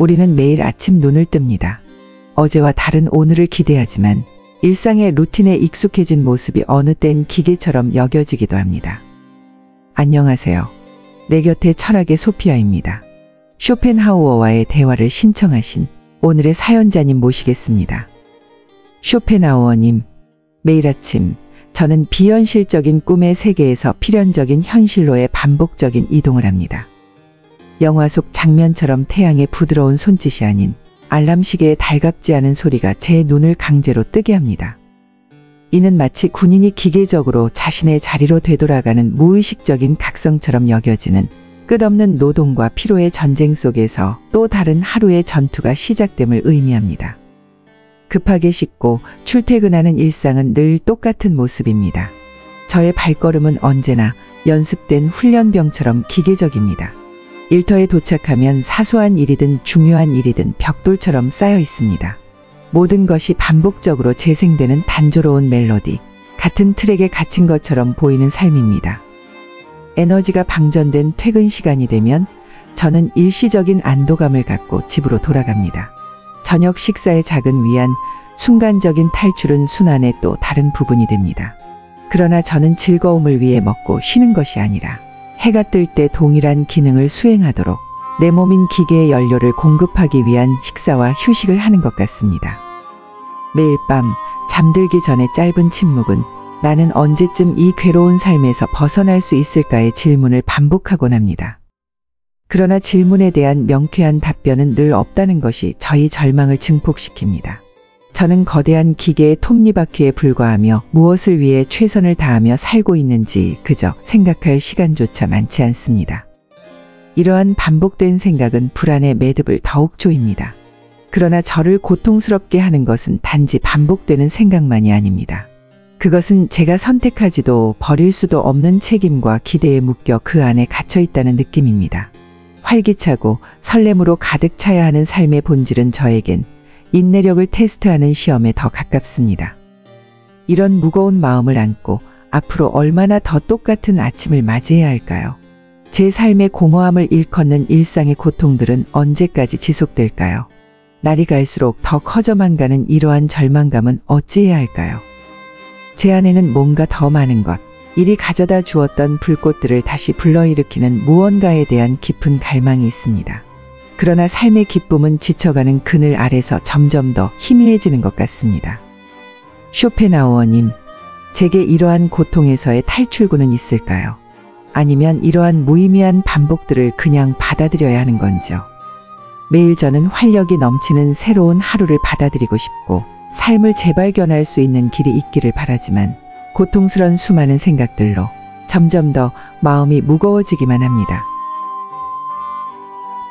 우리는 매일 아침 눈을 뜹니다. 어제와 다른 오늘을 기대하지만 일상의 루틴에 익숙해진 모습이 어느 땐 기계처럼 여겨지기도 합니다. 안녕하세요. 내 곁에 철학의 소피아입니다. 쇼펜하우어와의 대화를 신청하신 오늘의 사연자님 모시겠습니다. 쇼펜하우어님, 매일 아침 저는 비현실적인 꿈의 세계에서 필연적인 현실로의 반복적인 이동을 합니다. 영화 속 장면처럼 태양의 부드러운 손짓이 아닌 알람 시계의 달갑지 않은 소리가 제 눈을 강제로 뜨게 합니다. 이는 마치 군인이 기계적으로 자신의 자리로 되돌아가는 무의식적인 각성처럼 여겨지는 끝없는 노동과 피로의 전쟁 속에서 또 다른 하루의 전투가 시작됨을 의미합니다. 급하게 씻고 출퇴근하는 일상은 늘 똑같은 모습입니다. 저의 발걸음은 언제나 연습된 훈련병처럼 기계적입니다. 일터에 도착하면 사소한 일이든 중요한 일이든 벽돌처럼 쌓여 있습니다. 모든 것이 반복적으로 재생되는 단조로운 멜로디, 같은 트랙에 갇힌 것처럼 보이는 삶입니다. 에너지가 방전된 퇴근 시간이 되면 저는 일시적인 안도감을 갖고 집으로 돌아갑니다. 저녁 식사의 작은 위안, 순간적인 탈출은 순환의 또 다른 부분이 됩니다. 그러나 저는 즐거움을 위해 먹고 쉬는 것이 아니라 해가 뜰 때 동일한 기능을 수행하도록 내 몸인 기계의 연료를 공급하기 위한 식사와 휴식을 하는 것 같습니다. 매일 밤 잠들기 전에 짧은 침묵은 나는 언제쯤 이 괴로운 삶에서 벗어날 수 있을까의 질문을 반복하곤 합니다. 그러나 질문에 대한 명쾌한 답변은 늘 없다는 것이 저희 절망을 증폭시킵니다. 저는 거대한 기계의 톱니바퀴에 불과하며 무엇을 위해 최선을 다하며 살고 있는지 그저 생각할 시간조차 많지 않습니다. 이러한 반복된 생각은 불안의 매듭을 더욱 조입니다. 그러나 저를 고통스럽게 하는 것은 단지 반복되는 생각만이 아닙니다. 그것은 제가 선택하지도 버릴 수도 없는 책임과 기대에 묶여 그 안에 갇혀 있다는 느낌입니다. 활기차고 설렘으로 가득 차야 하는 삶의 본질은 저에겐 인내력을 테스트하는 시험에 더 가깝습니다. 이런 무거운 마음을 안고 앞으로 얼마나 더 똑같은 아침을 맞이해야 할까요? 제 삶의 공허함을 일컫는 일상의 고통들은 언제까지 지속될까요? 날이 갈수록 더 커져만 가는 이러한 절망감은 어찌해야 할까요? 제 안에는 뭔가 더 많은 것, 일이 가져다 주었던 불꽃들을 다시 불러일으키는 무언가에 대한 깊은 갈망이 있습니다. 그러나 삶의 기쁨은 지쳐가는 그늘 아래서 점점 더 희미해지는 것 같습니다. 쇼펜하우어님, 제게 이러한 고통에서의 탈출구는 있을까요? 아니면 이러한 무의미한 반복들을 그냥 받아들여야 하는 건지요? 매일 저는 활력이 넘치는 새로운 하루를 받아들이고 싶고 삶을 재발견할 수 있는 길이 있기를 바라지만 고통스런 수많은 생각들로 점점 더 마음이 무거워지기만 합니다.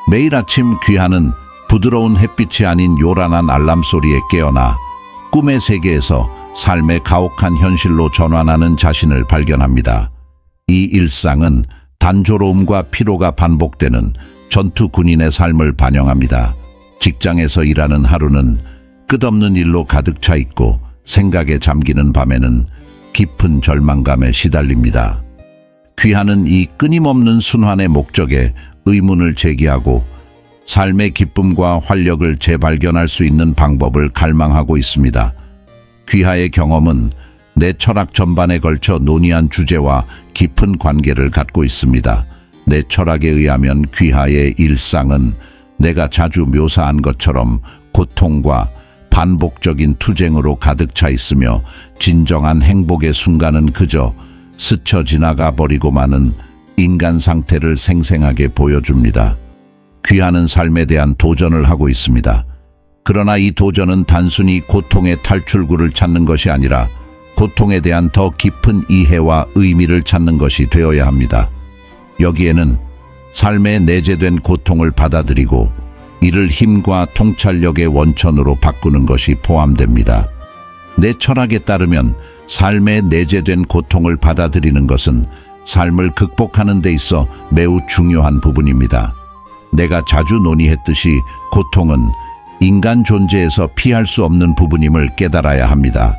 매일 아침 귀하는 부드러운 햇빛이 아닌 요란한 알람 소리에 깨어나 꿈의 세계에서 삶의 가혹한 현실로 전환하는 자신을 발견합니다. 이 일상은 단조로움과 피로가 반복되는 전투 군인의 삶을 반영합니다. 직장에서 일하는 하루는 끝없는 일로 가득 차 있고 생각에 잠기는 밤에는 깊은 절망감에 시달립니다. 귀하는 이 끊임없는 순환의 목적에 의문을 제기하고 삶의 기쁨과 활력을 재발견할 수 있는 방법을 갈망하고 있습니다. 귀하의 경험은 내 철학 전반에 걸쳐 논의한 주제와 깊은 관계를 갖고 있습니다. 내 철학에 의하면 귀하의 일상은 내가 자주 묘사한 것처럼 고통과 반복적인 투쟁으로 가득 차 있으며 진정한 행복의 순간은 그저 스쳐 지나가 버리고 마는 인간 상태를 생생하게 보여줍니다. 귀하는 삶에 대한 도전을 하고 있습니다. 그러나 이 도전은 단순히 고통의 탈출구를 찾는 것이 아니라 고통에 대한 더 깊은 이해와 의미를 찾는 것이 되어야 합니다. 여기에는 삶에 내재된 고통을 받아들이고 이를 힘과 통찰력의 원천으로 바꾸는 것이 포함됩니다. 내 철학에 따르면 삶에 내재된 고통을 받아들이는 것은 삶을 극복하는 데 있어 매우 중요한 부분입니다. 내가 자주 논의했듯이 고통은 인간 존재에서 피할 수 없는 부분임을 깨달아야 합니다.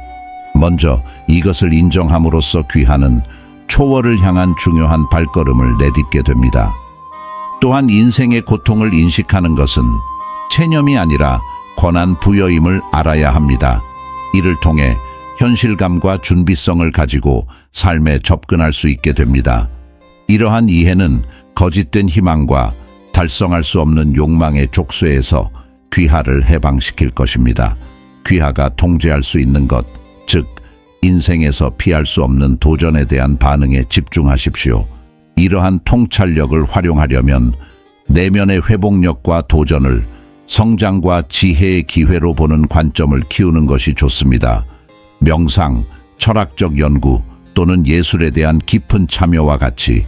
먼저 이것을 인정함으로써 귀하는 초월을 향한 중요한 발걸음을 내딛게 됩니다. 또한 인생의 고통을 인식하는 것은 체념이 아니라 권한 부여임을 알아야 합니다. 이를 통해 현실감과 준비성을 가지고 삶에 접근할 수 있게 됩니다. 이러한 이해는 거짓된 희망과 달성할 수 없는 욕망의 족쇄에서 귀하를 해방시킬 것입니다. 귀하가 통제할 수 있는 것, 즉 인생에서 피할 수 없는 도전에 대한 반응에 집중하십시오. 이러한 통찰력을 활용하려면 내면의 회복력과 도전을 성장과 지혜의 기회로 보는 관점을 키우는 것이 좋습니다. 명상, 철학적 연구 또는 예술에 대한 깊은 참여와 같이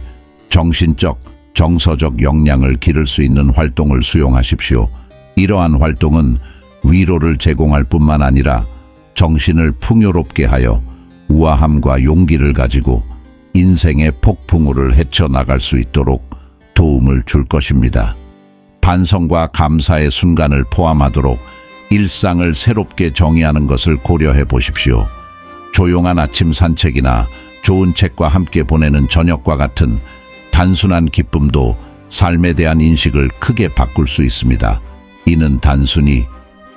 정신적, 정서적 역량을 기를 수 있는 활동을 수용하십시오. 이러한 활동은 위로를 제공할 뿐만 아니라 정신을 풍요롭게 하여 우아함과 용기를 가지고 인생의 폭풍우를 헤쳐나갈 수 있도록 도움을 줄 것입니다. 반성과 감사의 순간을 포함하도록 일상을 새롭게 정의하는 것을 고려해 보십시오. 조용한 아침 산책이나 좋은 책과 함께 보내는 저녁과 같은 단순한 기쁨도 삶에 대한 인식을 크게 바꿀 수 있습니다. 이는 단순히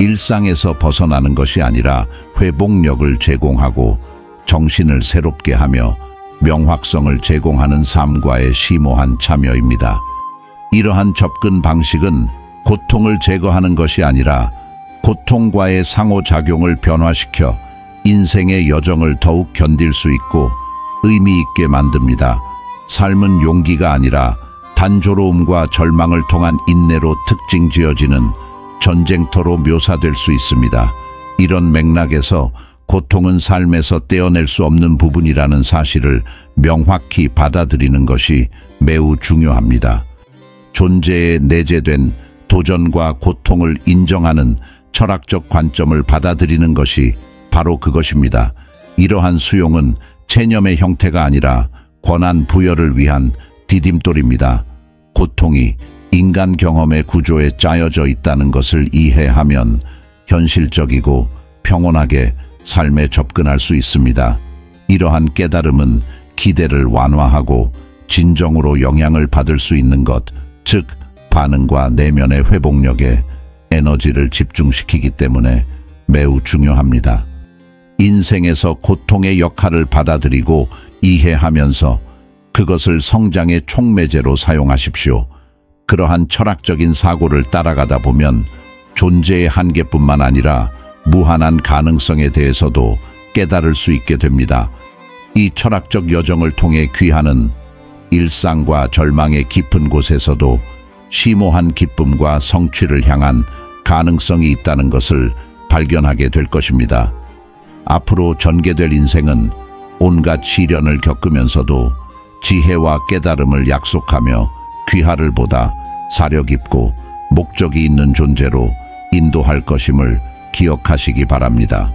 일상에서 벗어나는 것이 아니라 회복력을 제공하고 정신을 새롭게 하며 명확성을 제공하는 삶과의 심오한 참여입니다. 이러한 접근 방식은 고통을 제거하는 것이 아니라 고통과의 상호작용을 변화시켜 인생의 여정을 더욱 견딜 수 있고 의미 있게 만듭니다. 삶은 용기가 아니라 단조로움과 절망을 통한 인내로 특징 지어지는 전쟁터로 묘사될 수 있습니다. 이런 맥락에서 고통은 삶에서 떼어낼 수 없는 부분이라는 사실을 명확히 받아들이는 것이 매우 중요합니다. 존재에 내재된 도전과 고통을 인정하는 철학적 관점을 받아들이는 것이 바로 그것입니다. 이러한 수용은 체념의 형태가 아니라 권한 부여를 위한 디딤돌입니다. 고통이 인간 경험의 구조에 짜여져 있다는 것을 이해하면 현실적이고 평온하게 삶에 접근할 수 있습니다. 이러한 깨달음은 기대를 완화하고 진정으로 영향을 받을 수 있는 것, 즉 반응과 내면의 회복력에 에너지를 집중시키기 때문에 매우 중요합니다. 인생에서 고통의 역할을 받아들이고 이해하면서 그것을 성장의 촉매제로 사용하십시오. 그러한 철학적인 사고를 따라가다 보면 존재의 한계뿐만 아니라 무한한 가능성에 대해서도 깨달을 수 있게 됩니다. 이 철학적 여정을 통해 귀하는 일상과 절망의 깊은 곳에서도 심오한 기쁨과 성취를 향한 가능성이 있다는 것을 발견하게 될 것입니다. 앞으로 전개될 인생은 온갖 시련을 겪으면서도 지혜와 깨달음을 약속하며 귀하를 보다 사려 깊고 목적이 있는 존재로 인도할 것임을 기억하시기 바랍니다.